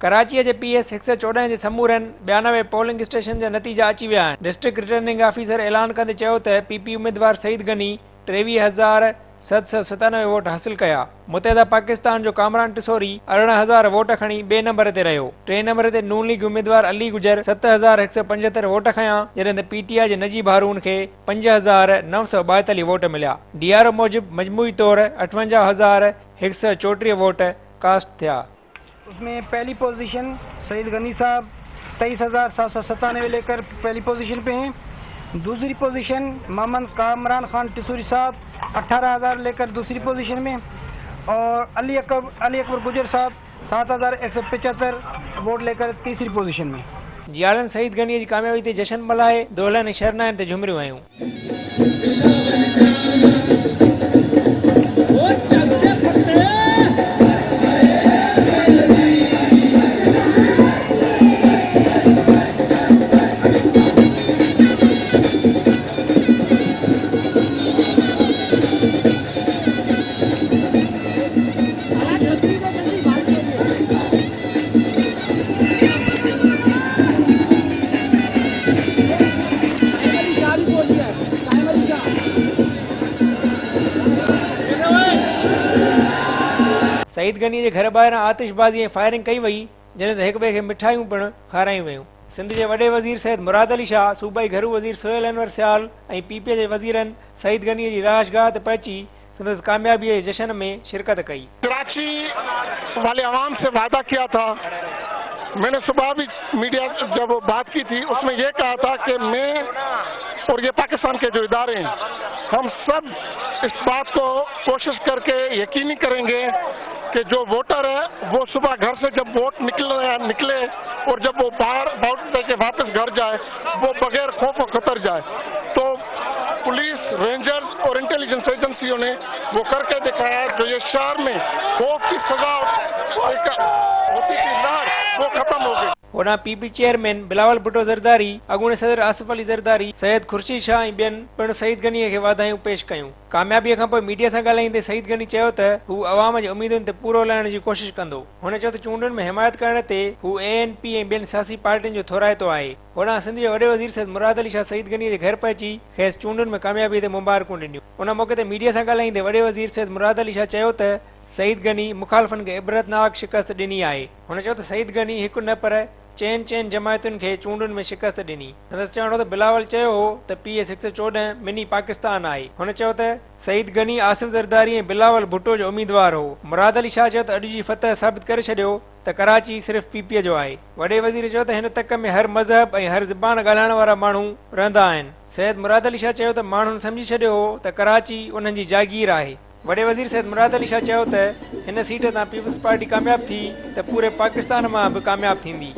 कराची के PS 114 के समूरन 92 polling station जा नतीजा अची विया आहिनि। डिस्ट्रिक्ट रिटर्निंग ऑफिसर ऐलान कंदे चयो त PP उम्मीदवार सईद गनी 23,797 वोट हासिल कया। मुतहदा पाकिस्तान जो कामरान टिसोरी 18,000 वोट खणी बे नंबर ते रहियो। 3 नंबर ते नून लीग उम्मीदवार अली गुजर 7,175 वोट खया, जॾहिं PTI जे नजीब हारून खे 5,942 वोट मिलिया। DRO मूजिब मजमूई तौर 58,134 वोट कास्ट थिया। उसमें पहली पोजीशन सईद गनी साहब 23,797 लेकर पहली पोजीशन पे हैं। दूसरी पोजीशन मोहम्मद कामरान खान टिसूरी साहब 18,000 लेकर दूसरी पोजीशन में, और अली अकबर गुजर साहब 7,175 वोट लेकर तीसरी पोजीशन में। जियालन सईद गनी की कामयाबी ते जश्न मल्हाए दोलन शरनाइन ते झुमरियूं आयूं। सईद गनी के घर ॿाहिरां आतिशबाज़ी ऐं फायरिंग कई वई, जॾहिं त हिक ॿिए खे मिठाइयूं पिणु खारायूं वयूं। सिंध जे वॾे वज़ीर सैयद मुराद अली शाह, सूबाई घरू वज़ीर सोहेल अनवर सियाल ऐं PPA जे वज़ीरनि सईद गनी जी रहाशगाह ते पहुची संदसि कामयाबी जे जश्न में शिरकत कई। कराची वाले आवाम से वादा किया था, मैंने सुबह भी मीडिया जब बात की थी उसमें यह कहा था कि मैं और ये पाकिस्तान के जो इदारे हैं हम सब इस बात को कोशिश करके यकीनी करेंगे कि जो वोटर है वो सुबह घर से जब वोट निकले और जब वो बाहर वोट देके वापस घर जाए वो बगैर खौफ और खतर जाए। तो पुलिस, रेंजर्स और इंटेलिजेंस एजेंसियों ने वो करके दिखाया है। जो ये शहर में खौफ की सजा होती थी लहर वो खत्म हो गई। होना PP चेयरमैन बिलावल भुट्टो ज़रदारी, अॻूणे सदर आसिफ अली ज़रदारी, सैयद खुर्शीद शाह ऐं ॿियनि पिणु सईद गनीअ खे वाधायूं पेश कयूं। कामयाबीअ खां पोइ मीडिया सां ॻाल्हाईंदे सईद गनी चयो त हू अवाम जी उमीदुनि ते पूरो लाहिण जी कोशिश कंदो। हुन चयो त चूंडुनि में हिमायत करण ते हू ANP ऐं ॿियनि सियासी पार्टियुनि जो थोराइतो आहे। होना सिंध जे वॾे वज़ीर सैयद मुराद अली शाह सईद गनीअ जे घर पहुची खेसि चूंडुनि में कामयाबी ते मुबारकूं ॾिनियूं। उन मौक़े ते मीडिया सां ॻाल्हाईंदे वॾे वज़ीर सैयद मुराद अली शाह चयो त सईद गनी मुखालफ़नि खे इबरतनाक शिकस्त ॾिनी आहे। हुन चयो त सईद गनी हिकु न पर चइनि जमायतुनि खे चूंडुनि में शिकस्त ॾिनी। संदसि चवणो त बिलावल चयो हो त PS 114 मिनी पाकिस्तान आहे। हुन चयो त सईद गनी आसिफ ज़रदारी ऐं बिलावल भुट्टो जो उम्मीदवार हो। मुराद अली शाह चयो त अॼु जी फतह साबित करे छॾियो त कराची सिर्फ़ PPA जो आहे। वॾे वज़ीर चयो त हिन तक में हर मज़हब ऐं हर ज़बान ॻाल्हाइण वारा माण्हू रहंदा आहिनि। सैयद मुराद अली शाह चयो त माण्हुनि सम्झी छॾियो हो त कराची उन्हनि जी जागीर आहे। वॾे वज़ीर सैयद मुराद अली शाह चयो त हिन सीट तां पीपल्स पार्टी कामयाब थी त पूरे पाकिस्तान मां बि कामयाब थींदी।